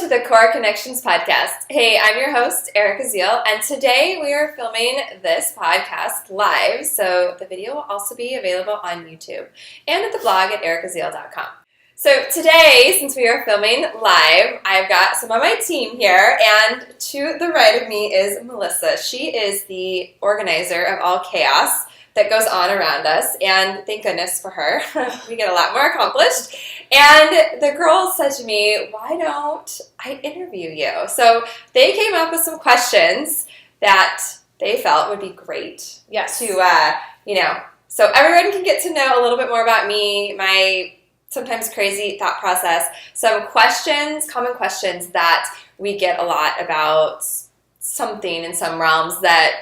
to the Core Connections podcast. Hey, I'm your host, Erica Ziel, and today we are filming this podcast live, so the video will also be available on YouTube and at the blog at ericaziel.com. So today, since we are filming live, I've got some of my team here, and to the right of me is Melissa. She is the organizer of all chaos that goes on around us, and thank goodness for her. We get a lot more accomplished. And the girls said to me, why don't I interview you? So they came up with some questions that they felt would be great to, so everyone can get to know a little bit more about me, my sometimes crazy thought process, some questions, common questions that we get a lot about something in some realms that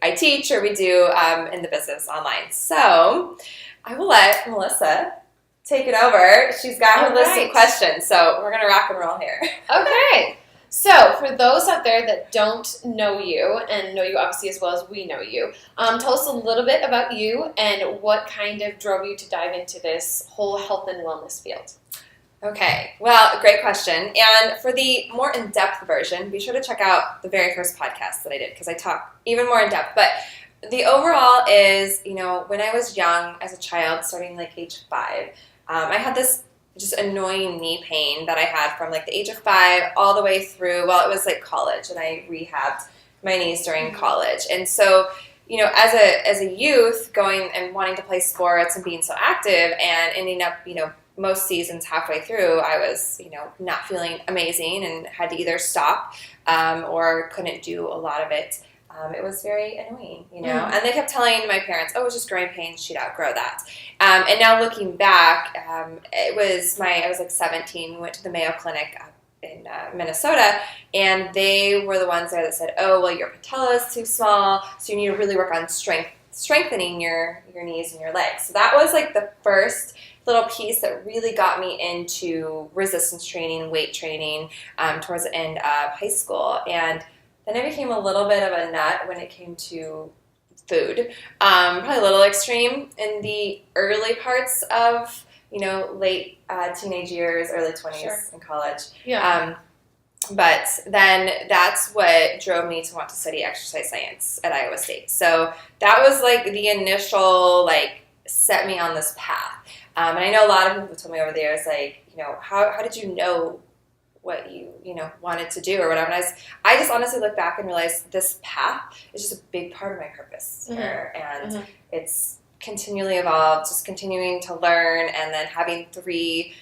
I teach or we do in the business online. So I will let Melissa take it over. She's got her list of questions, so we're going to rock and roll here. Okay. So for those out there that don't know you, and know you obviously as well as we know you, tell us a little bit about you and what kind of drove you to dive into this whole health and wellness field. Okay, well, great question. And for the more in-depth version, be sure to check out the very first podcast that I did because I talk even more in-depth. But the overall is, when I was young as a child, starting like age 5, I had this just annoying knee pain that I had from like the age of 5 all the way through, it was like college, and I rehabbed my knees during college. And so, as a youth, going and wanting to play sports and being so active and ending up, most seasons halfway through, I was, not feeling amazing and had to either stop or couldn't do a lot of it. It was very annoying, and they kept telling my parents, oh, it was just growing pains, she'd outgrow that. And now looking back, I was like 17, we went to the Mayo Clinic up in Minnesota, and they were the ones there that said, oh, well, your patella is too small, so you need to really work on strengthening your knees and your legs. So that was like the first little piece that really got me into resistance training, weight training towards the end of high school. And then I became a little bit of a nut when it came to food, probably a little extreme in the early parts of, late teenage years, early 20s in college. Yeah. But then that's what drove me to want to study exercise science at Iowa State. So that was like the initial, set me on this path. And I know a lot of people told me over the years, how did you know what you wanted to do or whatever? And I just honestly look back and realize this path is just a big part of my purpose here. And it's continually evolved, just continuing to learn, and then having three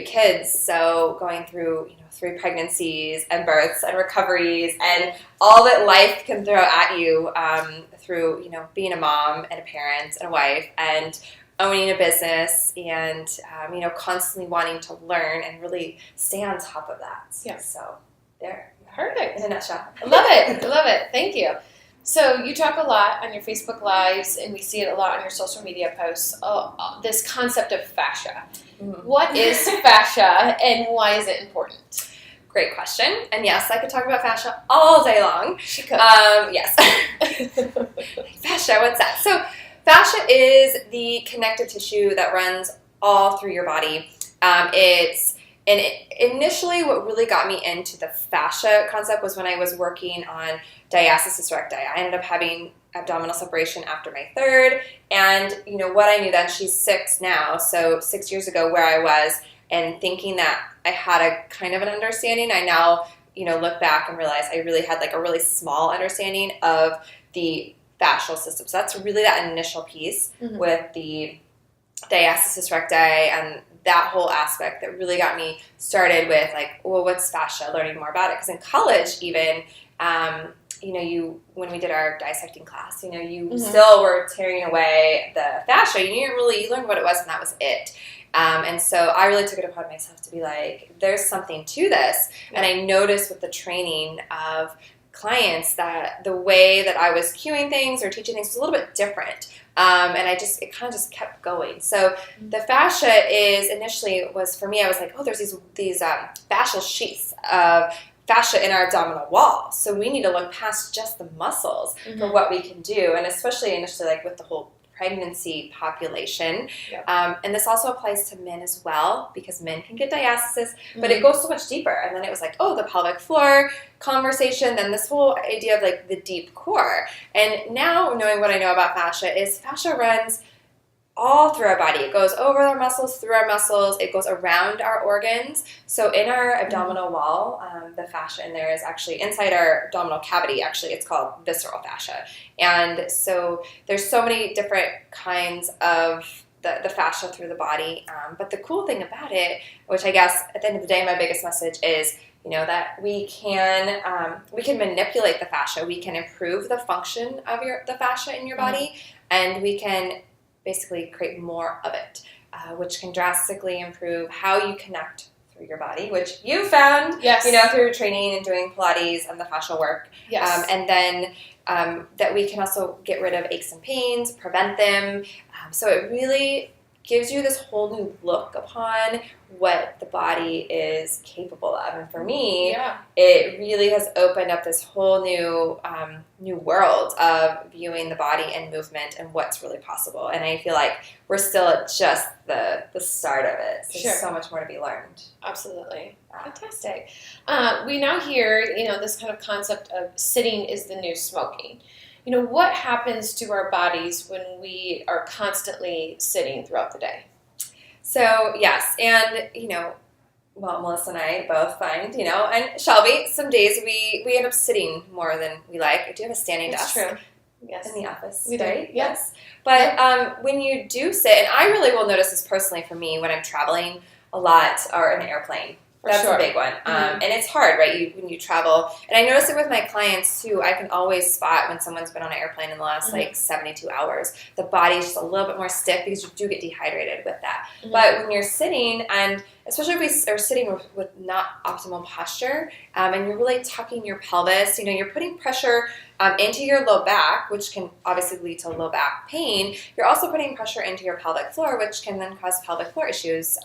kids, so going through 3 pregnancies and births and recoveries and all that life can throw at you through being a mom and a parent and a wife and owning a business and constantly wanting to learn and really stay on top of that. Yeah. So there. Perfect. In a nutshell. I love it. I love it. Thank you. So you talk a lot on your Facebook Lives, and we see it a lot on your social media posts, this concept of fascia. Mm-hmm. What is fascia, and why is it important? Great question. And yes, I could talk about fascia all day long. She could. Yes. Fascia, what's that? So fascia is the connective tissue that runs all through your body. Initially what really got me into the fascia concept was when I was working on diastasis recti. I ended up having abdominal separation after my 3rd, and what I knew then, she's 6 now, so 6 years ago where I was, and thinking that I had a kind of an understanding, I now, look back and realize I really had a really small understanding of the fascial system. So that's really that initial piece with the diastasis recti and that whole aspect that really got me started with what's fascia, learning more about it. Because in college even, when we did our dissecting class, you still were tearing away the fascia. You learned what it was, and that was it. And so I really took it upon myself to be like, there's something to this. Yeah. And I noticed with the training of clients that the way that I was cueing things or teaching things was a little bit different. And it kind of just kept going. So the fascia was for me, I was like, oh, there's these fascial sheaths of fascia in our abdominal wall. So we need to look past just the muscles for what we can do. And especially initially with the whole pregnancy population. Yep. And this also applies to men as well, because men can get diastasis, but it goes so much deeper. And then it was like, oh, the pelvic floor conversation, then this whole idea of like the deep core. And now knowing what I know about fascia is fascia runs all through our body. It goes over our muscles, through our muscles. It goes around our organs. So in our abdominal wall, the fascia in there is actually inside our abdominal cavity. Actually, it's called visceral fascia. And so there's so many different kinds of the fascia through the body. But the cool thing about it, which I guess at the end of the day, my biggest message is, that we can manipulate the fascia. We can improve the function of the fascia in your body, and we can basically create more of it, which can drastically improve how you connect through your body, which you found, through training and doing Pilates and the fascial work. Yes. And then that we can also get rid of aches and pains, prevent them. So it really gives you this whole new look upon what the body is capable of. And for me, it really has opened up this whole new world of viewing the body and movement and what's really possible. And I feel like we're still at just the start of it. So there's so much more to be learned. Absolutely. Fantastic. We now hear, this kind of concept of sitting is the new smoking. What happens to our bodies when we are constantly sitting throughout the day? So, yes, and, Melissa and I both find, and Shelby, some days we end up sitting more than we like. I do have a standing desk. True. Yes. In the office. We do. Right? Yes. But when you do sit, and I really will notice this personally for me when I'm traveling a lot or in an airplane. That's a big one. And it's hard, right, when you travel. And I notice it with my clients, too. I can always spot when someone's been on an airplane in the last, 72 hours. The body's just a little bit more stiff because you do get dehydrated with that. But when you're sitting, and especially if we are sitting with not optimal posture, and you're really tucking your pelvis, you're putting pressure into your low back, which can obviously lead to low back pain. You're also putting pressure into your pelvic floor, which can then cause pelvic floor issues,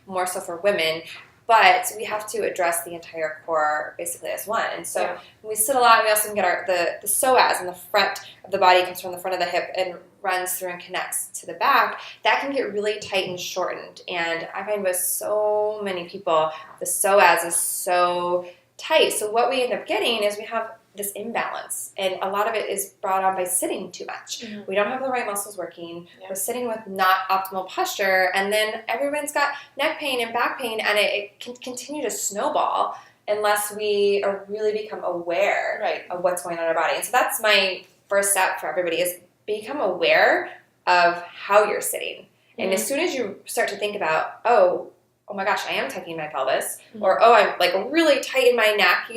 more so for women. But we have to address the entire core basically as one. And so when we sit a lot, we also can get the psoas in the front of the body, comes from the front of the hip and runs through and connects to the back. That can get really tight and shortened. And I find with so many people, the psoas is so tight. So what we end up getting is we have this imbalance, and a lot of it is brought on by sitting too much. We don't have the right muscles working. We're sitting with not optimal posture, and then everyone's got neck pain and back pain, and it can continue to snowball unless we really become aware of what's going on in our body. And so that's my first step for everybody, is become aware of how you're sitting. And as soon as you start to think about, oh my gosh, I am tucking my pelvis, or I'm like really tight in my neck,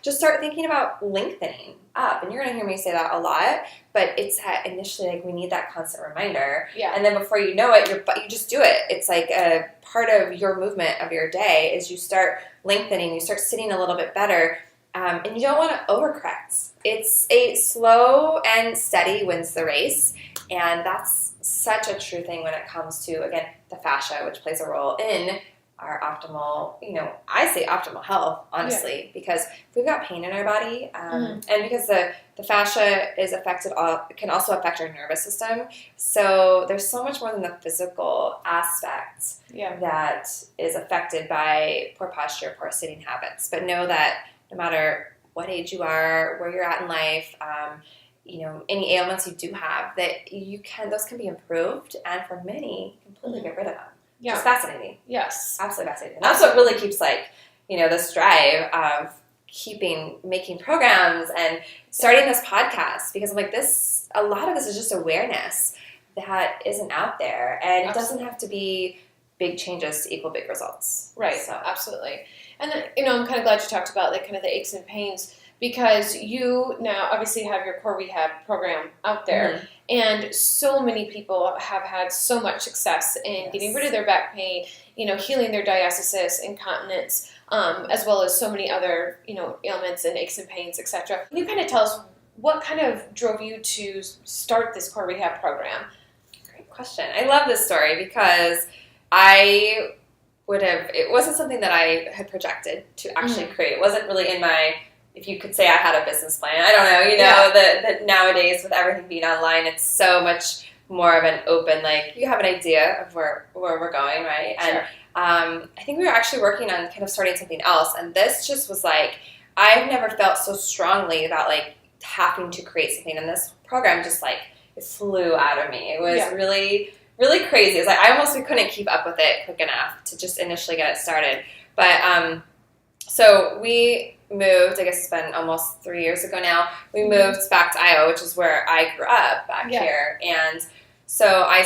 just start thinking about lengthening up. And you're going to hear me say that a lot, but it's that initially, like, we need that constant reminder. And then before you know it, you just do it. It's like a part of your movement of your day is you start lengthening, you start sitting a little bit better, and you don't want to overcorrect. It's a slow and steady wins the race, and that's such a true thing when it comes to, again, the fascia, which plays a role in our optimal, I say optimal health, honestly, because if we've got pain in our body, and because the fascia is affected, can also affect our nervous system. So there's so much more than the physical aspect that is affected by poor posture, poor sitting habits. But know that no matter what age you are, where you're at in life, any ailments you do have, that those can be improved, and for many, completely get rid of them. Yeah. It's fascinating. Yes. Absolutely fascinating. And that's what really keeps, this drive of making programs and starting this podcast, because I'm like, a lot of this is just awareness that isn't out there, and it doesn't have to be big changes to equal big results. Right. So. Absolutely. And then, I'm kind of glad you talked about kind of the aches and pains, because you now obviously have your core rehab program out there, and so many people have had so much success in getting rid of their back pain, healing their diastasis, incontinence, as well as so many other, ailments and aches and pains, etc. Can you kind of tell us what kind of drove you to start this core rehab program? Great question. I love this story because it wasn't something that I had projected to actually create. It wasn't really in my, if you could say I had a business plan. I don't know, that nowadays with everything being online, it's so much more of an open, like, you have an idea of where we're going, right? Sure. And I think we were actually working on kind of starting something else, and this just was like, I've never felt so strongly about like having to create something, and this program just like it flew out of me. It was really, really crazy. It was like we couldn't keep up with it quick enough to just initially get it started. But so we moved, I guess it's been almost 3 years ago now, we moved back to Iowa, which is where I grew up back here. And so I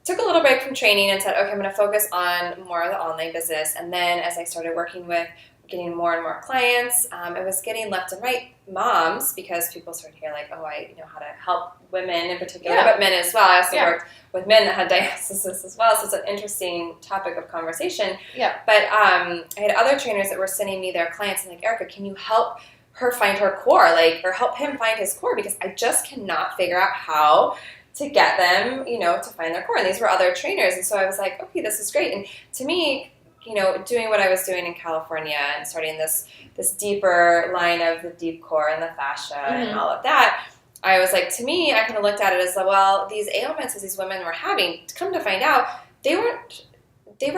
took a little break from training and said, okay, I'm going to focus on more of the online business. And then as I started working with getting more and more clients, it was getting left and right moms, because people started to hear like, oh, I know how to help women in particular, but men as well. I also worked with men that had diastasis as well, so it's an interesting topic of conversation. Yeah. But I had other trainers that were sending me their clients and like, Erica, can you help her find her core, like, or help him find his core, because I just cannot figure out how to get them, to find their core. And these were other trainers, and so I was like, okay, this is great. And to me, doing what I was doing in California and starting this deeper line of the deep core and the fascia and all of that, I was like, to me, I kind of looked at it as, well, these ailments that these women were having, come to find out, they were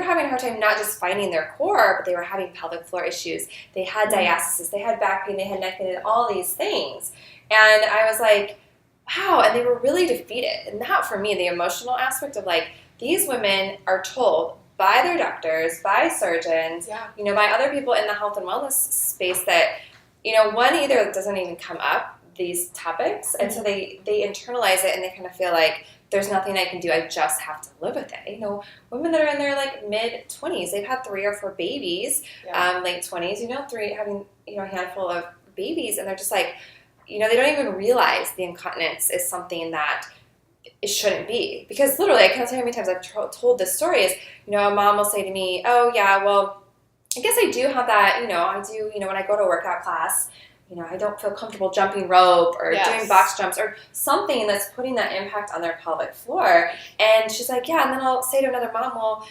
having a hard time not just finding their core, but they were having pelvic floor issues. They had diastasis, they had back pain, they had neck pain, and all these things. And I was like, wow, and they were really defeated. And that, for me, the emotional aspect of like, these women are told by their doctors, by surgeons, by other people in the health and wellness space that, one, either doesn't even come up, these topics, and so they internalize it and they kind of feel like there's nothing I can do, I just have to live with it. Women that are in their like mid-20s, they've had 3 or 4 babies, late 20s, having a handful of babies, and they're just like, they don't even realize the incontinence is something that it shouldn't be. Because literally, I can't tell you how many times I've told this story is, a mom will say to me, oh yeah, well, I guess I do have that, I do, when I go to workout class, I don't feel comfortable jumping rope or doing box jumps or something that's putting that impact on their pelvic floor. And she's like, yeah, and then I'll say to another mom, well,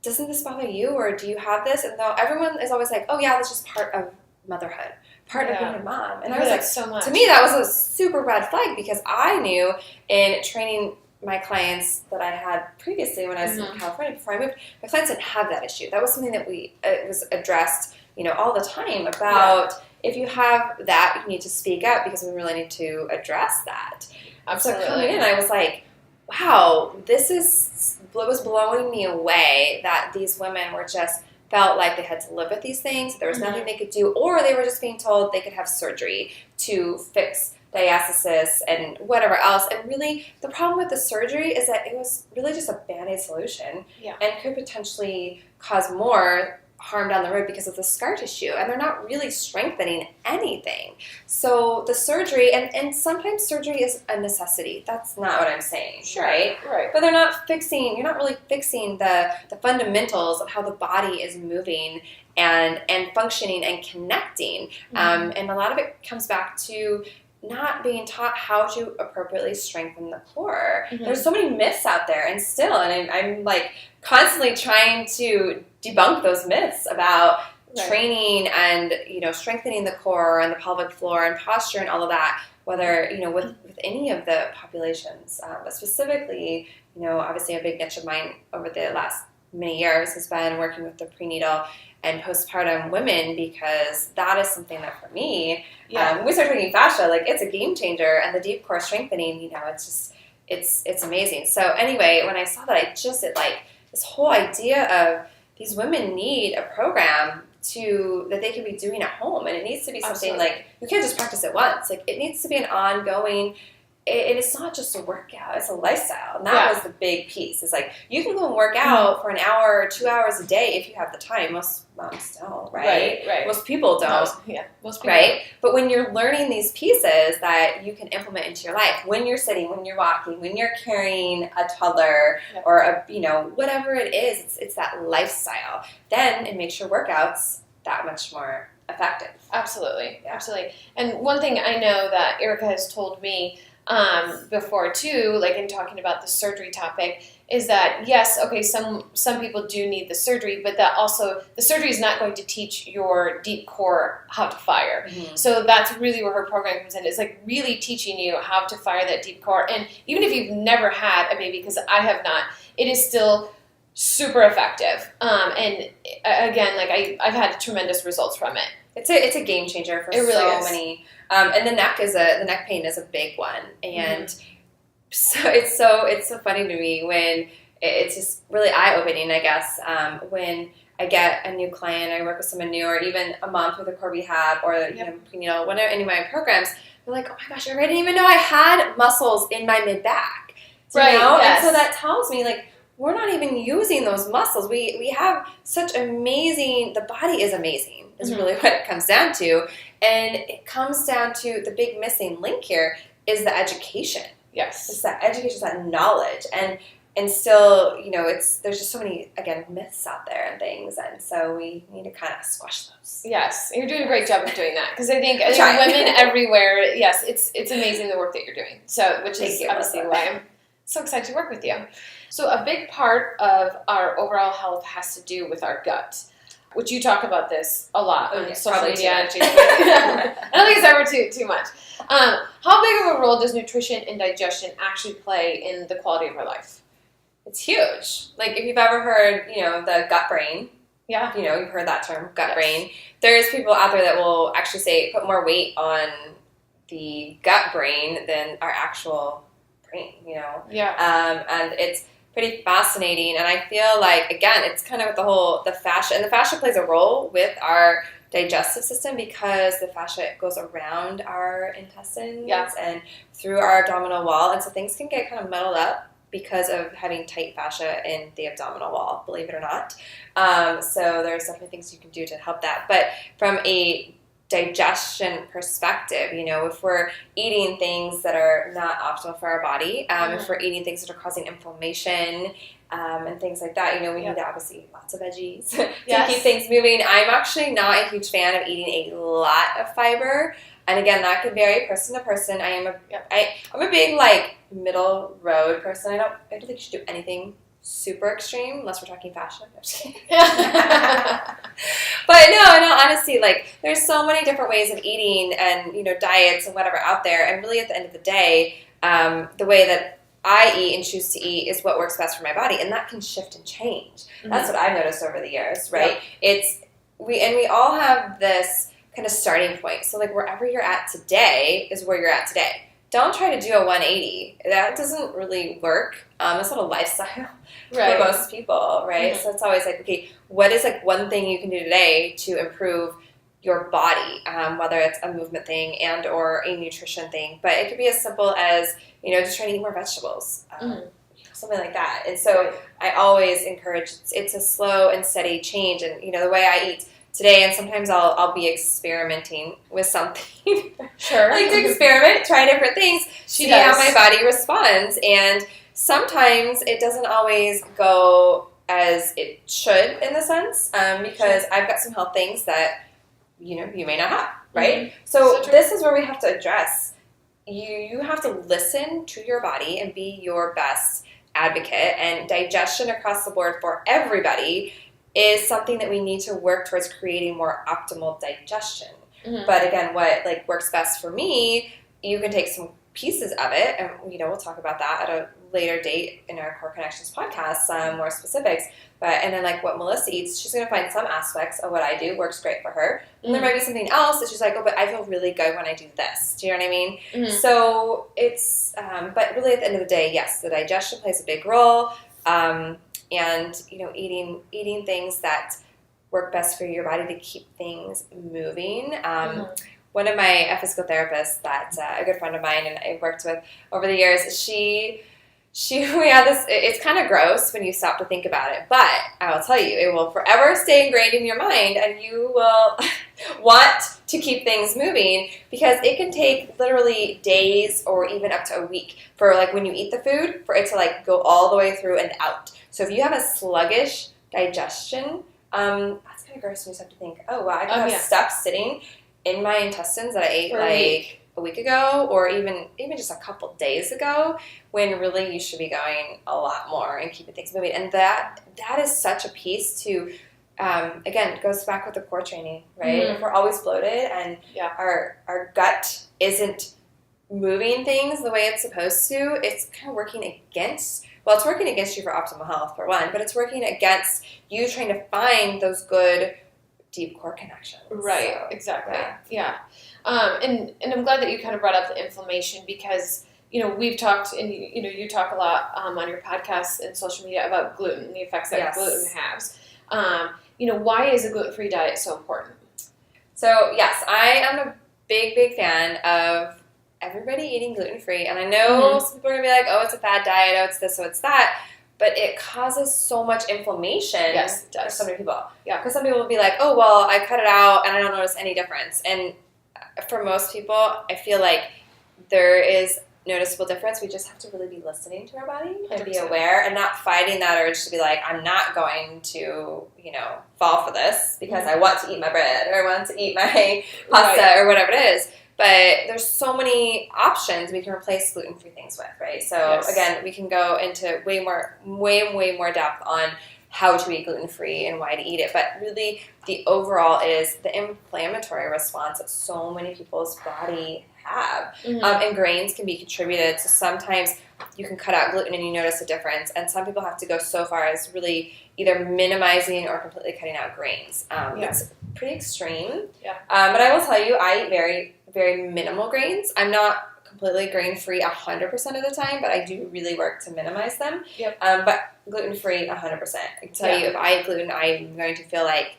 doesn't this bother you, or do you have this? And though everyone is always like, oh yeah, that's just part of motherhood, part of being a mom. And I was like, so much. To me, that was a super red flag, because I knew in training my clients that I had previously when I was in California before I moved, my clients didn't have that issue. That was something that it was addressed, all the time about if you have that, you need to speak up, because we really need to address that. Absolutely. So coming in, I was like, wow, what was blowing me away, that these women were just felt like they had to live with these things. There was nothing they could do, or they were just being told they could have surgery to fix diastasis and whatever else. And really, the problem with the surgery is that it was really just a Band-Aid solution and could potentially cause more harm down the road because of the scar tissue, and they're not really strengthening anything. So the surgery, and sometimes surgery is a necessity. That's not what I'm saying, right? But you're not really fixing the fundamentals of how the body is moving and functioning and connecting. And a lot of it comes back to not being taught how to appropriately strengthen the core. There's so many myths out there, and I'm like constantly trying to debunk those myths about training and strengthening the core and the pelvic floor and posture and all of that, whether with any of the populations, but specifically obviously a big niche of mine over the last many years has been working with the prenatal and postpartum women, because that is something that for me, when we start talking fascia, like, it's a game changer, and the deep core strengthening, it's amazing. So anyway, when I saw that, this whole idea of these women need a program that they can be doing at home, and it needs to be something like, you can't just practice it once. Like, it needs to be an ongoing. It's not just a workout, it's a lifestyle. And that was the big piece. It's like, you can go and work out for an hour or 2 hours a day if you have the time. Most moms don't, right? Most people don't. Most people right? But when you're learning these pieces that you can implement into your life, when you're sitting, when you're walking, when you're carrying a toddler or whatever it is, it's that lifestyle. Then it makes your workouts Yeah. much more effective. Absolutely. Yeah. Absolutely. And one thing I know that Erica has told me before too, like in talking about the surgery topic, is that yes, okay, some people do need the surgery, but that also the surgery is not going to teach your deep core how to fire. Mm-hmm. So that's really where her program comes in. It's like really teaching you how to fire that deep core. And even if you've never had a baby, because I have not, it is still super effective. And again, like I've had tremendous results from it. It's a game changer for really so is. many. And the neck pain is a big one, and so it's so funny to me when it's just really eye opening, I guess. When I get a new client, I work with someone new, or even a mom through the core rehab, or prenatal, whatever, any of my programs, they're like, "Oh my gosh, I didn't even know I had muscles in my mid back." Right. Yes. And so that tells me like we're not even using those muscles. We have such amazing. The body is amazing. Is really what it comes down to. And it comes down to the big missing link here is the education. Yes. It's that education, it's that knowledge. And still, there's just so many, again, myths out there and things. And so we need to kind of squash those. Yes. You're doing a great job of doing that. Because I think women everywhere, yes, it's amazing the work that you're doing. So, which is obviously why I'm so excited to work with you. So a big part of our overall health has to do with our gut, which you talk about this a lot on social media and Facebook. I don't think it's ever too much. How big of a role does nutrition and digestion actually play in the quality of our life? It's huge. Like if you've ever heard, the gut brain. Yeah. You've heard that term, gut brain. There's people out there that will actually say put more weight on the gut brain than our actual brain, Yeah. And it's pretty fascinating, and I feel like, again, it's kind of with the fascia, and the fascia plays a role with our digestive system because the fascia goes around our intestines and through our abdominal wall, and so things can get kind of muddled up because of having tight fascia in the abdominal wall, believe it or not. So there's definitely things you can do to help that. But from a digestion perspective, if we're eating things that are not optimal for our body, if we're eating things that are causing inflammation and things like that, we need to obviously eat lots of veggies to keep things moving. I'm actually not a huge fan of eating a lot of fiber, and again, that could vary person to person. I'm a big like middle road person. I don't think you should do anything super extreme unless we're talking fashion. I'm just kidding. But no, honestly, like there's so many different ways of eating and diets and whatever out there, and really at the end of the day, the way that I eat and choose to eat is what works best for my body, and that can shift and change. That's what I've noticed over the years, right? We all have this kind of starting point. So like wherever you're at today is where you're at today. Don't try to do a 180. That doesn't really work. It's not a lifestyle for most people, right? So it's always like, okay, what is like one thing you can do today to improve your body, whether it's a movement thing and or a nutrition thing. But it could be as simple as, just trying to eat more vegetables, something like that. And so I always encourage, it's a slow and steady change. And, the way I eat today, and sometimes I'll be experimenting with something. Sure. I like to experiment, try different things, see how my body responds. And sometimes it doesn't always go as it should in the sense, because I've got some health things that, you may not have, right? So this is where we have to address. You have to listen to your body and be your best advocate, and digestion across the board for everybody is something that we need to work towards creating more optimal digestion. But again, what like works best for me, you can take some pieces of it, and we'll talk about that at a later date in our Core Connections podcast, more specifics. But and then like what Melissa eats, she's gonna find some aspects of what I do works great for her. And there might be something else that she's like, oh, but I feel really good when I do this. Do you know what I mean? So it's, but really at the end of the day, yes, the digestion plays a big role. And eating things that work best for your body to keep things moving. One of my physical therapists, that's a good friend of mine, and I've worked with over the years. We had this. It's kind of gross when you stop to think about it, but I will tell you, it will forever stay ingrained in your mind, and you will want to keep things moving because it can take literally days or even up to a week for like when you eat the food for it to like go all the way through and out. So if you have a sluggish digestion, That's kind of gross when you have to think, oh, wow, I could have stuff sitting in my intestines that I ate a week ago or even just a couple days ago when really you should be going a lot more and keeping things moving. And that is such a piece to, again, it goes back with the core training, right? If we're always bloated and our gut isn't moving things the way it's supposed to, it's kind of working against you for optimal health, for one, but it's working against you trying to find those good deep core connections. Right, so, exactly. Yeah. And I'm glad that you kind of brought up the inflammation because, we've talked and, you talk a lot on your podcasts and social media about gluten and the effects that gluten has. Why is a gluten-free diet so important? So, yes, I am a big, big fan of everybody eating gluten-free. And I know some people are going to be like, oh, it's a fad diet, oh, it's this, oh, it's that. But it causes so much inflammation for so many people. Yeah. Because some people will be like, oh, well, I cut it out and I don't notice any difference. And for most people, I feel like there is noticeable difference. We just have to really be listening to our body and 100%. Be aware and not fighting that urge to be like, I'm not going to, fall for this because I want to eat my bread or I want to eat my pasta or whatever it is. But there's so many options we can replace gluten-free things with, right? So again, we can go into way more depth on how to eat gluten-free and why to eat it. But really, the overall is the inflammatory response that so many people's body have. And grains can be contributed. So sometimes you can cut out gluten and you notice a difference. And some people have to go so far as really either minimizing or completely cutting out grains. It's pretty extreme. Yeah. But I will tell you, I eat very, very minimal grains. I'm not completely grain-free 100% of the time, but I do really work to minimize them. Yep. But gluten-free 100%. I can tell you, if I eat gluten, I'm going to feel like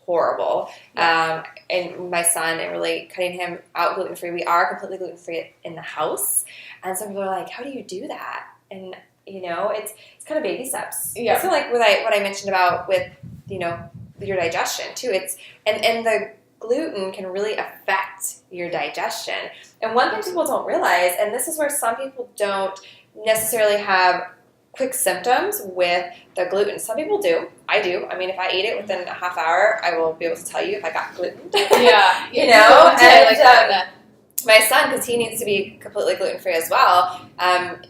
horrible. Yeah. And my son, and really cutting him out gluten-free, we are completely gluten-free in the house. And some people are like, how do you do that? And, it's kind of baby steps. Yeah. It's kind of like what I mentioned about with, your digestion too. It's and the gluten can really affect your digestion. And one thing people don't realize, and this is where some people don't necessarily have quick symptoms with the gluten. Some people do. I do. I mean, if I eat it within a half hour, I will be able to tell you if I got gluten. Yeah. And my son, because he needs to be completely gluten-free as well,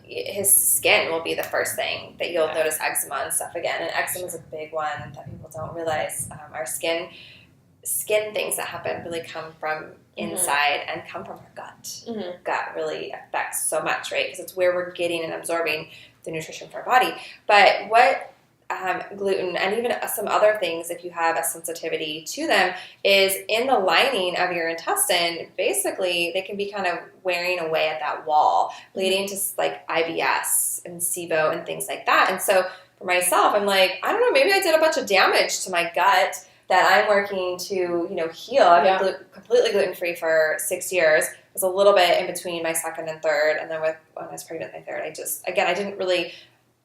his skin will be the first thing that you'll notice eczema and stuff again. And eczema is a big one that people don't realize. Our skin things that happen really come from inside and come from our gut. Gut really affects so much, right? Because it's where we're getting and absorbing the nutrition for our body. But what gluten and even some other things, if you have a sensitivity to them, is in the lining of your intestine. Basically, they can be kind of wearing away at that wall, leading to like IBS and SIBO and things like that. And so for myself, I'm like, I don't know, maybe I did a bunch of damage to my gut that I'm working to, heal. I've been completely gluten-free for 6 years. It was a little bit in between my second and third, and then when I was pregnant with my third, I didn't really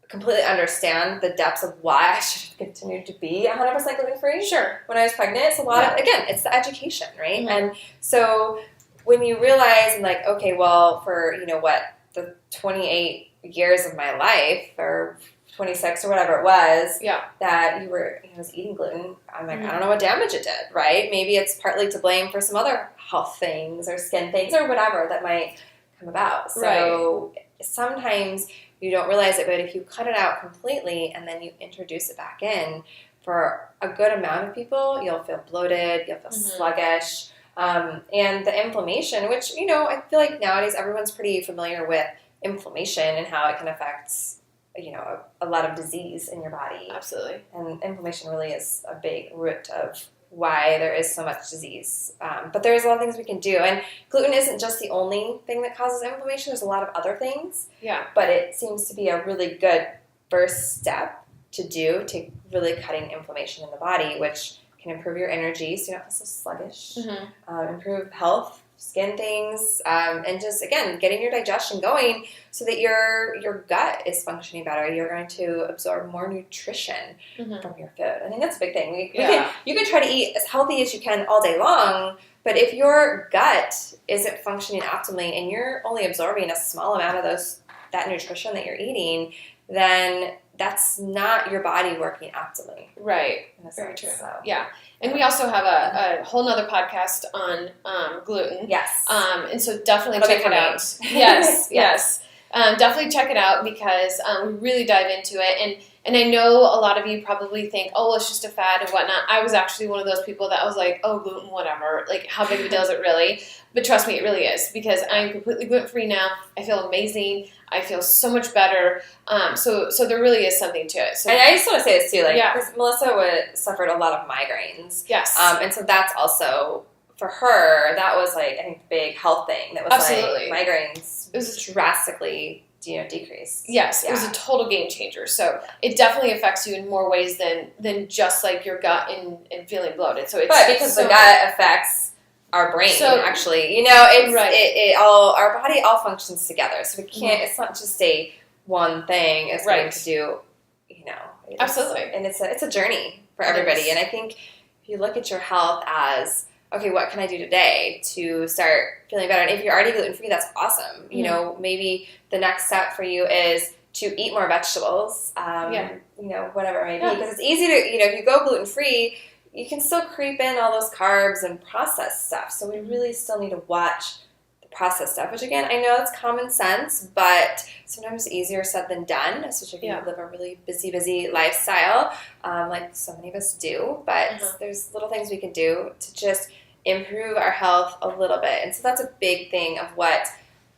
completely understand the depths of why I should have continued to be 100% gluten-free. Sure. When I was pregnant, it's a lot of, again, it's the education, right? And so when you realize, and like, okay, well, for, the 28 years of my life, or 26 or whatever it was, that you was eating gluten, I'm like, I don't know what damage it did, right? Maybe it's partly to blame for some other health things or skin things or whatever that might come about. So sometimes you don't realize it, but if you cut it out completely and then you introduce it back in, for a good amount of people, you'll feel bloated, you'll feel sluggish, and the inflammation, which, I feel like nowadays everyone's pretty familiar with inflammation and how it can affect a lot of disease in your body. Absolutely. And inflammation really is a big root of why there is so much disease. But there's a lot of things we can do. And gluten isn't just the only thing that causes inflammation. There's a lot of other things. Yeah. But it seems to be a really good first step to do to really cutting inflammation in the body, which can improve your energy so you don't feel so sluggish, improve health, skin things, and just, again, getting your digestion going so that your gut is functioning better. You're going to absorb more nutrition from your food. I think that's a big thing. You can try to eat as healthy as you can all day long, but if your gut isn't functioning optimally and you're only absorbing a small amount of that nutrition that you're eating, then that's not your body working optimally. Right. Very true. So. Yeah. And we also have a whole nother podcast on gluten. Yes. And so definitely check it out. Yes. Definitely check it out because we really dive into it. And I know a lot of you probably think, oh, it's just a fad and whatnot. I was actually one of those people that was like, oh, gluten, whatever. Like, how big of a deal is it really? But trust me, it really is because I'm completely gluten-free now. I feel amazing. I feel so much better. So there really is something to it. So, and I just want to say this too, like, because Melissa suffered a lot of migraines. Yes. And so that's also, for her, that was like, I think, the big health thing. That was Absolutely. Like migraines drastically decrease. Yes, it was a total game changer. So it definitely affects you in more ways than just like your gut and feeling bloated. So it's because the gut affects our brain. So, actually, it's our body all functions together. So we can't. It's not just a one thing. It's going to do. Absolutely. And it's a journey for everybody. And I think if you look at your health as, okay, what can I do today to start feeling better? And if you're already gluten-free, that's awesome. Maybe the next step for you is to eat more vegetables, whatever it may be. Because it's easy to, if you go gluten-free, you can still creep in all those carbs and processed stuff. So we really still need to watch the processed stuff, which again, I know it's common sense, but sometimes easier said than done, especially if you live a really busy lifestyle, like so many of us do. But there's little things we can do to just improve our health a little bit. And so that's a big thing of what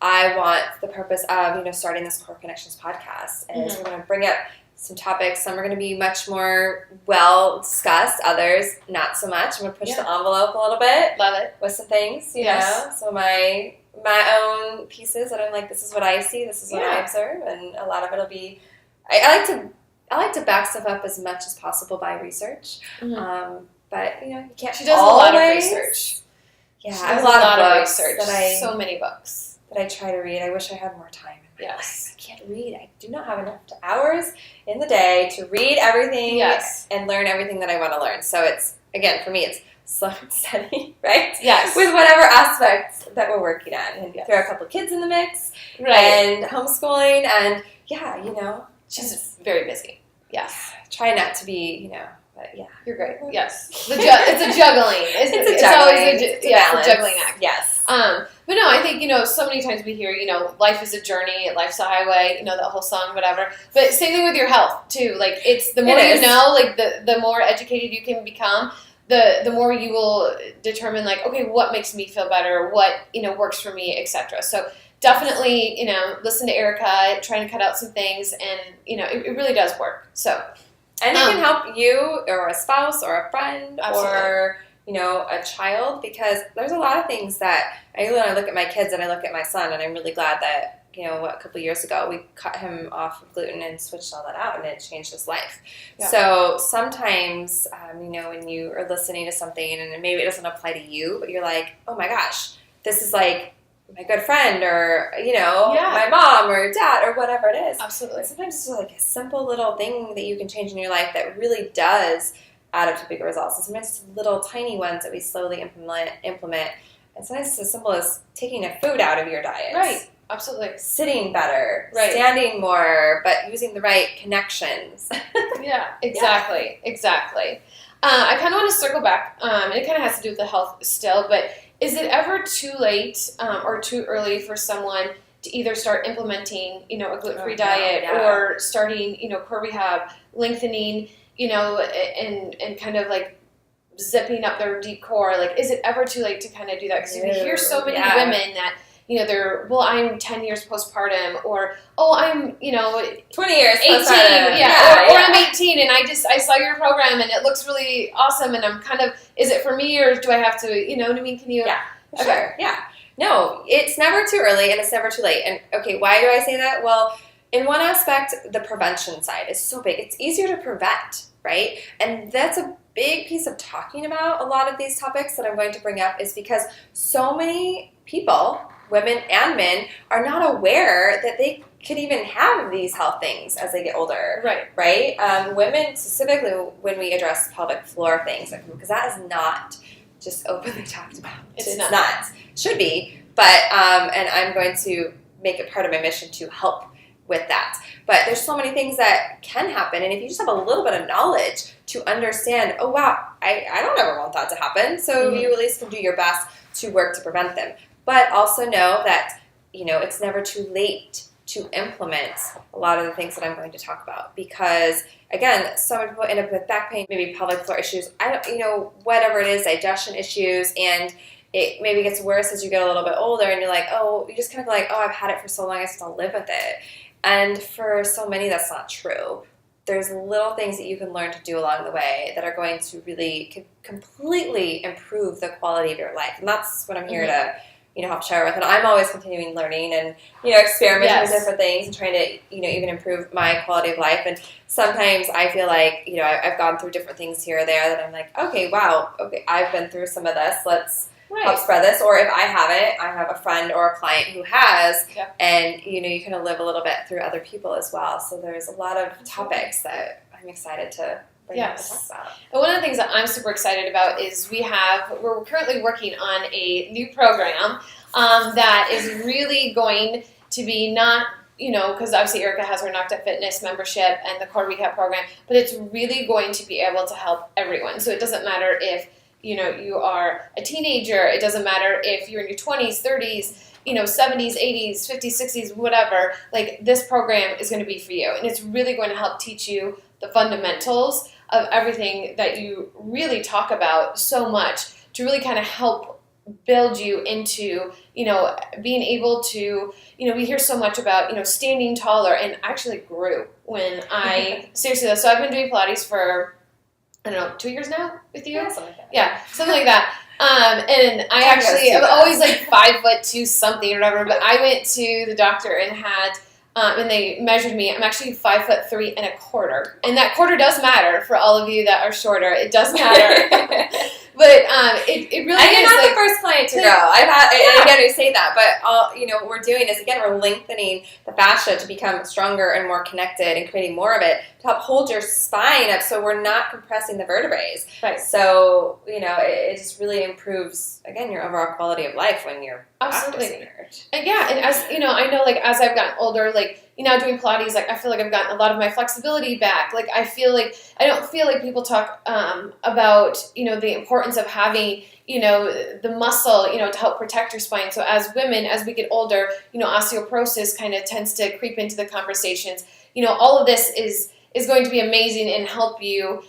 I want the purpose of, starting this Core Connections podcast. And we're going to bring up some topics. Some are going to be much more well discussed. Others, not so much. I'm going to push the envelope a little bit. Love it. With some things, you know. So my own pieces that I'm like, this is what I see. This is what I observe. And a lot of it will be, I like to back stuff up as much as possible by research. But, you can't. She does a lot of research. Yeah, I have a lot of books research. So many books that I try to read. I wish I had more time. Yes. I can't read. I do not have enough hours in the day to read everything and learn everything that I want to learn. So it's, again, for me, it's slow and steady, right? Yes. With whatever aspects that we're working on. And throw a couple kids in the mix. Right. And homeschooling. And, she's very busy. Yes. Try not to be, but you're great. Yes. It's a juggling. It's always a juggling act. Yes. But no, I think, so many times we hear, life is a journey, life's a highway, that whole song, whatever. But same thing with your health, too. Like, it's the more you know, like, the more educated you can become, the more you will determine, like, okay, what makes me feel better, what, works for me, etc. So definitely, listen to Erica, trying to cut out some things, and, it really does work. So. And it can help you or a spouse or a friend or, a child, because there's a lot of things that when I look at my kids and I look at my son, and I'm really glad that, a couple of years ago we cut him off of gluten and switched all that out, and it changed his life. Yeah. So sometimes, when you are listening to something and maybe it doesn't apply to you, but you're like, oh my gosh, this is like my good friend or, my mom or dad or whatever it is. Absolutely. And sometimes it's like a simple little thing that you can change in your life that really does add up to bigger results. And sometimes it's little tiny ones that we slowly implement. And sometimes it's as simple as taking a food out of your diet. Right. Absolutely. Sitting better. Right. Standing more, but using the right connections. Yeah, exactly. Yeah. Exactly. I kind of want to circle back, and it kind of has to do with the health still, but is it ever too late or too early for someone to either start implementing, a gluten-free diet or starting, core rehab, lengthening, and kind of like zipping up their deep core? Like, is it ever too late to kind of do that? Because you hear so many women that, I'm 10 years postpartum, or, I'm, 20 years 18, postpartum. Or I'm 18 and I saw your program and it looks really awesome, and I'm kind of, is it for me or do I have to, you know what I mean? Can you? Yeah, sure. Yeah. No, it's never too early and it's never too late. And okay, why do I say that? Well, in one aspect, the prevention side is so big. It's easier to prevent, right? And that's a big piece of talking about a lot of these topics that I'm going to bring up, is because so many people, women and men, are not aware that they could even have these health things as they get older. Right? Women, specifically when we address pelvic floor things, because that is not just openly talked about. It's not. Should be. But, and I'm going to make it part of my mission to help with that. But there's so many things that can happen, and if you just have a little bit of knowledge to understand, oh wow, I don't ever want that to happen, so you at least can do your best to work to prevent them. But also know that, it's never too late to implement a lot of the things that I'm going to talk about, because again, so many people end up with back pain, maybe pelvic floor issues, whatever it is, digestion issues, and it maybe gets worse as you get a little bit older, and you're like, you just kind of like, I've had it for so long, I still live with it. And for so many, that's not true. There's little things that you can learn to do along the way that are going to really completely improve the quality of your life. And that's what I'm here to, help share with. And I'm always continuing learning and, experimenting with different things and trying to, even improve my quality of life. And sometimes I feel like, I've gone through different things here or there that I'm like, okay, wow, I've been through some of this. Let's help spread this. Or if I haven't, I have a friend or a client who has, and, you kind of live a little bit through other people as well. So there's a lot of topics that I'm excited to bring up and talk about. And one of the things that I'm super excited about is we're currently working on a new program that is really going to be not, because obviously Erica has her Knocked Up Fitness membership and the Core Recap program, but it's really going to be able to help everyone. So it doesn't matter if you are a teenager. It doesn't matter if you're in your 20s, 30s, 70s, 80s, 50s, 60s, whatever. Like, this program is going to be for you. And it's really going to help teach you the fundamentals of everything that you really talk about so much to really kind of help build you into, being able to, we hear so much about, standing taller. And I actually grew when seriously, so I've been doing Pilates for, 2 years now with you? Yeah, something like that. Yeah, something like that. And I'm always like 5'2" something or whatever, but I went to the doctor and had, and they measured me. I'm actually 5'3¼ and that quarter does matter for all of you that are shorter. It does matter. But it really and is. you're not the first client to grow. I've had, and again, we say that, but what we're doing is, again, we're lengthening the fascia to become stronger and more connected and creating more of it to help hold your spine up so we're not compressing the vertebrae. Right. So, it just really improves, again, your overall quality of life when you're practicing it. And and as, I know, like, as I've gotten older, like, now doing Pilates, like, I feel like I've gotten a lot of my flexibility back. Like, I don't feel like people talk about, the importance of having, the muscle, to help protect your spine. So as women, as we get older, osteoporosis kind of tends to creep into the conversations. All of this is going to be amazing and help you,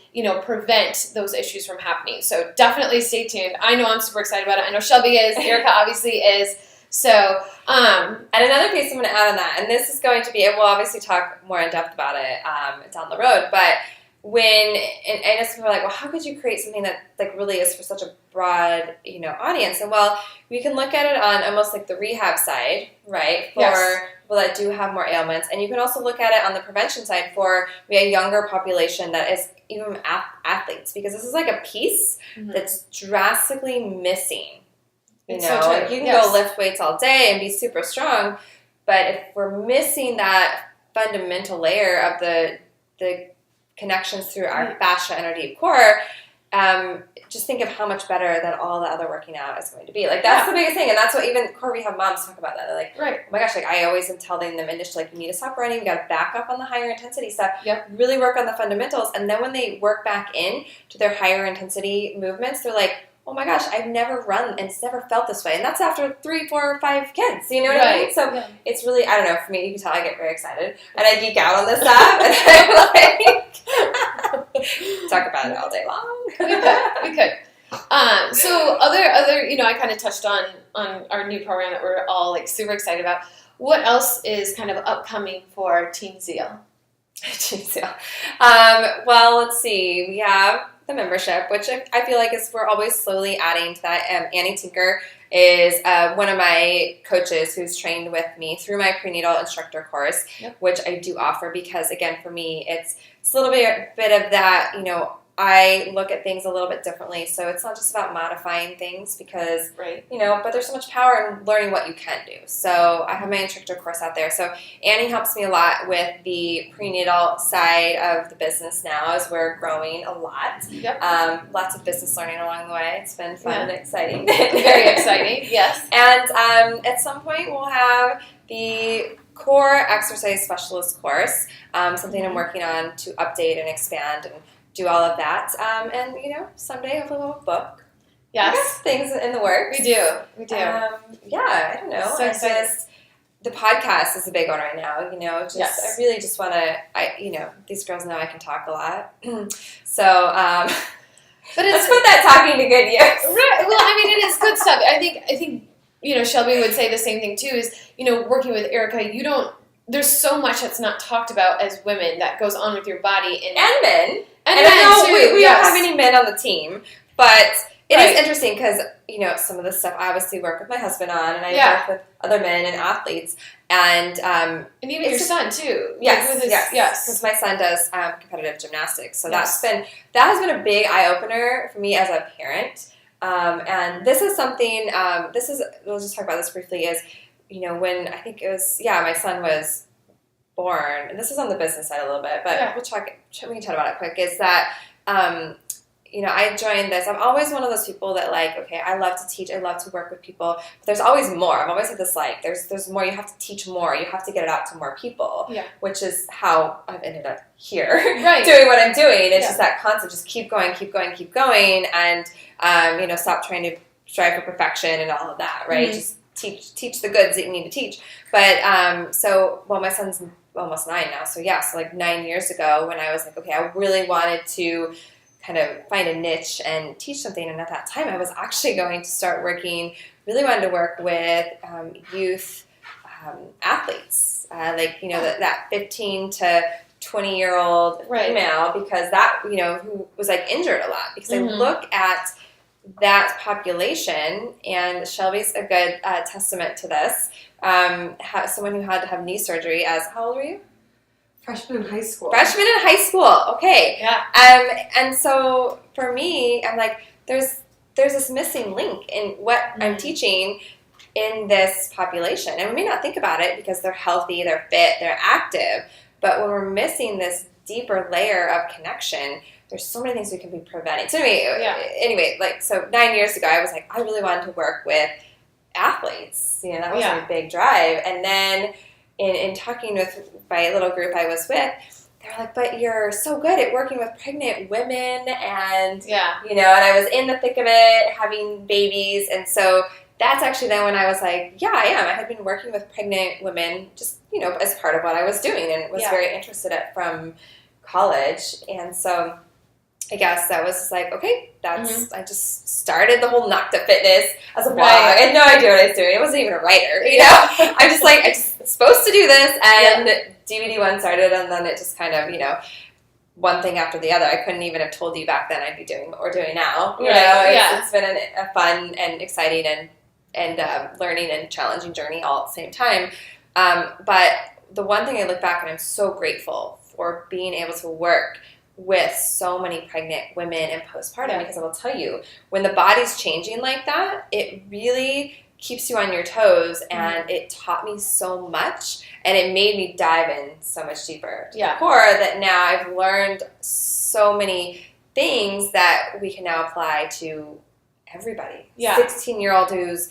prevent those issues from happening. So definitely stay tuned. I know I'm super excited about it. I know Shelby is. Erica obviously is. So, and another piece I'm going to add on that, and this is going to be, we'll obviously talk more in depth about it down the road, but and I know some people are like, well, how could you create something that like really is for such a broad, audience? And well, we can look at it on almost like the rehab side, right? For people that do have more ailments. And you can also look at it on the prevention side for a younger population that is even athletes, because this is like a piece that's drastically missing. You can go lift weights all day and be super strong, but if we're missing that fundamental layer of the connections through our fascia and our deep core, just think of how much better that all the other working out is going to be. Like, that's the biggest thing, and that's what even core rehab moms talk about. That they're like, oh my gosh, like, I always am telling them initially, like, you need to stop running, you got to back up on the higher intensity stuff, really work on the fundamentals, and then when they work back in to their higher intensity movements, they're like, oh my gosh, I've never run and it's never felt this way. And that's after 3, 4, 5 kids. You know what I mean? So it's really, I don't know, for me, you can tell I get very excited. And I geek out on this stuff. And I'm like, talk about it all day long. We could. So other, I kind of touched on our new program that we're all like super excited about. What else is kind of upcoming for Team Ziel? Team Ziel. Well, let's see. We have the membership, which I feel like we're always slowly adding to that. Annie Tinker is one of my coaches who's trained with me through my prenatal instructor course, which I do offer because, again, for me, it's a little bit of that, I look at things a little bit differently. So it's not just about modifying things because, but there's so much power in learning what you can do. So I have my instructor course out there. So Annie helps me a lot with the prenatal side of the business now as we're growing a lot. Lots of business learning along the way. It's been fun and exciting. Very exciting, yes. And at some point we'll have the core exercise specialist course, something I'm working on to update and expand and do all of that. And, someday hopefully we'll have a book. Yes. Things in the works. We do. I don't know. So exciting. The podcast is a big one right now, Yes. I really just want to, these girls know I can talk a lot. So, but let's put that talking to good use. Right. Well, I mean, it is good stuff. I think, Shelby would say the same thing too, is, working with Erica, there's so much that's not talked about as women that goes on with your body. And men. And men I know too. We yes. don't have any men on the team, but it Right. is interesting because, some of the stuff I obviously work with my husband on, and I work with other men and athletes, and even your son too. Yes, with his, yes. Because my son does competitive gymnastics, so that has been a big eye opener for me as a parent. And this is something. We'll just talk about this briefly. Is when I think it was my son was born, and this is on the business side a little bit, but we can chat about it quick. Is that I joined this. I'm always one of those people that I love to teach. I love to work with people. But there's always more. I've always had this there's more. You have to teach more. You have to get it out to more people. Yeah. Which is how I've ended up here, right. doing what I'm doing. It's just that constant, just keep going, and stop trying to strive for perfection and all of that. Right. Mm-hmm. Just teach the goods that you need to teach. But my son's almost 9 now. So 9 years ago when I was okay, I really wanted to kind of find a niche and teach something. And at that time, I was actually going to start really wanted to work with youth athletes, that 15 to 20-year-old female, because that, who was injured a lot. Because I look at that population, and Shelby's a good testament to this, someone who had to have knee surgery how old were you? Freshman in high school. Okay. Yeah. And so for me, I'm there's this missing link in what I'm teaching in this population. And we may not think about it because they're healthy, they're fit, they're active. But when we're missing this deeper layer of connection, there's so many things we can be preventing. So anyway, 9 years ago, I was I really wanted to work with athletes. That was my big drive. And then in talking with my little group I was with, they were but you're so good at working with pregnant women, and and I was in the thick of it, having babies, and so that's actually then when I was I am. I had been working with pregnant women just as part of what I was doing, and was very interested in from college, and so I guess that was okay, that's, I just started the whole Nocta Fitness as a blog. I had no idea what I was doing. I wasn't even a writer, I'm just I'm just supposed to do this, and DVD one started, and then it just kind of, one thing after the other. I couldn't even have told you back then I'd be doing what we're doing now. It's been a fun and exciting and learning and challenging journey all at the same time. But the one thing I look back and I'm so grateful for being able to work with so many pregnant women and postpartum, because I will tell you, when the body's changing like that, it really keeps you on your toes, and it taught me so much, and it made me dive in so much deeper to the core, that now I've learned so many things that we can now apply to everybody. 16-year-old who's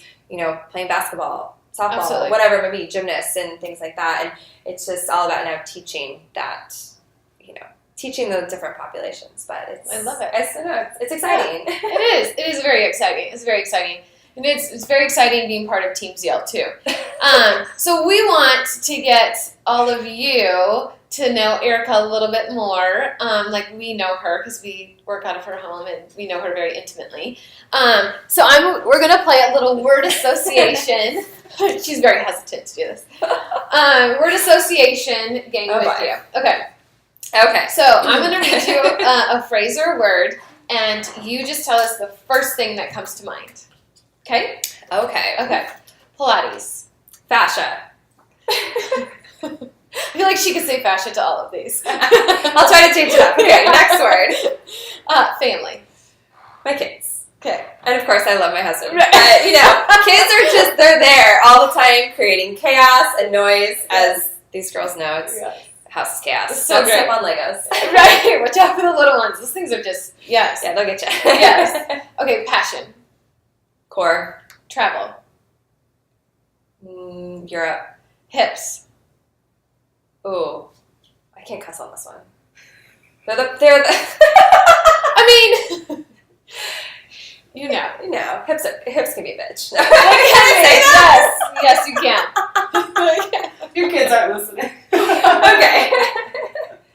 playing basketball, softball, whatever it may be, gymnasts and things like that, and it's just all about now teaching that, teaching the different populations. But I love it. It's exciting. Yeah, it is very exciting. It's very exciting. And it's very exciting being part of Team Ziel, too. So we want to get all of you to know Erica a little bit more. We know her because we work out of her home and we know her very intimately. So we're going to play a little word association. She's very hesitant to do this. Word association game with you. Okay. So I'm going to read you a phrase or a word, and you just tell us the first thing that comes to mind. Okay? Okay. Pilates. Fascia. I feel like she could say fascia to all of these. I'll try to change it up. Okay, next word. Family. My kids. Okay. And of course, I love my husband. But, kids are they're there all the time creating chaos and noise, as these girls know. It's house is chaos. It's so great. Step on Legos. Right. Watch out for the little ones. Those things are just, Yeah, they'll get you. Yes. Okay, passion. Core. Travel. Europe. Hips. Ooh, I can't cuss on this one. They're the I mean, you know. you know, hips can be a bitch. Can say that? Yes, you can. Your kids aren't listening. Okay.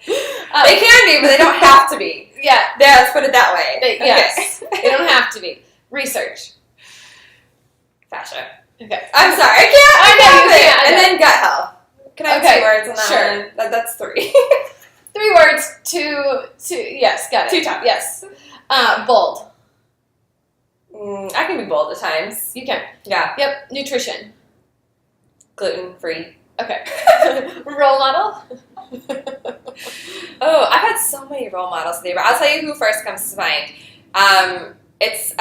They can be, but they don't have to be. Yeah. Let's put it that way. Yes. They don't have to be. Research. Fashion. Okay. I'm sorry, I can't. Okay, you can't. And then gut health. Can I have 2 words on that sure. one? That's 3. 3 words, two, yes, got it. 2 topics. Yes. Bold. I can be bold at times. You can. Yeah. Yep. Nutrition. Gluten-free. Okay. Role model. Oh, I've had so many role models today, but I'll tell you who first comes to mind. It's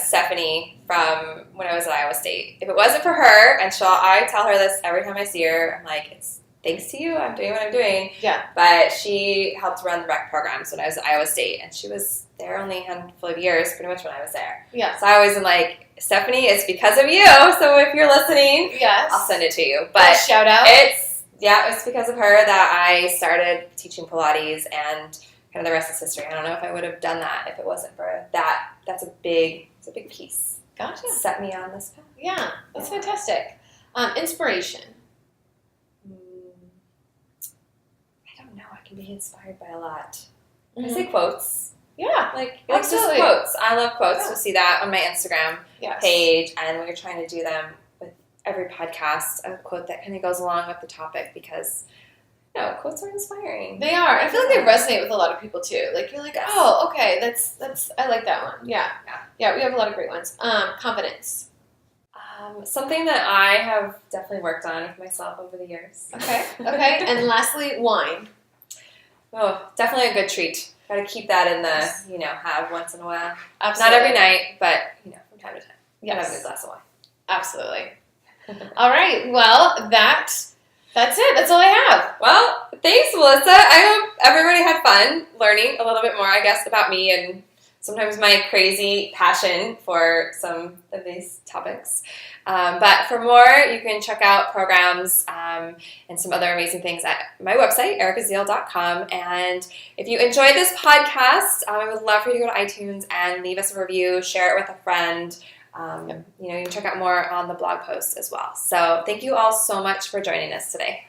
Stephanie from when I was at Iowa State. If it wasn't for her, and I tell her this every time I see her, I'm like, it's thanks to you, I'm doing what I'm doing. Yeah. But she helped run the rec programs when I was at Iowa State, and she was there only a handful of years, pretty much when I was there. Yeah. So I always am like, Stephanie, it's because of you, so if you're listening, Yes. I'll send it to you. But shout out. it's because of her that I started teaching Pilates, and kind of the rest is history. I don't know if I would have done that if it wasn't for that. It's a big piece. Gotcha. Set me on this path. Yeah, that's fantastic. Inspiration. I don't know. I can be inspired by a lot. Mm-hmm. I say quotes. Yeah, Like absolutely. just quotes. I love quotes. Yeah. You'll see that on my Instagram yes. page, and we're trying to do them with every podcast, a quote that kind of goes along with the topic, because quotes are inspiring. They are. I feel like they resonate with a lot of people too. Like you're like, oh, okay, that's I like that one. Yeah. We have a lot of great ones. Confidence. Something that I have definitely worked on with myself over the years. Okay. And lastly, wine. Oh, definitely a good treat. Got to keep that in the have once in a while. Absolutely. Not every night, but from time to time. Yes. Have a good glass of wine. Absolutely. All right. Well, that's it. That's all I have. Well, thanks, Melissa. I hope everybody had fun learning a little bit more, I guess, about me and sometimes my crazy passion for some of these topics. But for more, you can check out programs and some other amazing things at my website, ericaziel.com. And if you enjoyed this podcast, I would love for you to go to iTunes and leave us a review, share it with a friend. You can check out more on the blog post as well. So thank you all so much for joining us today.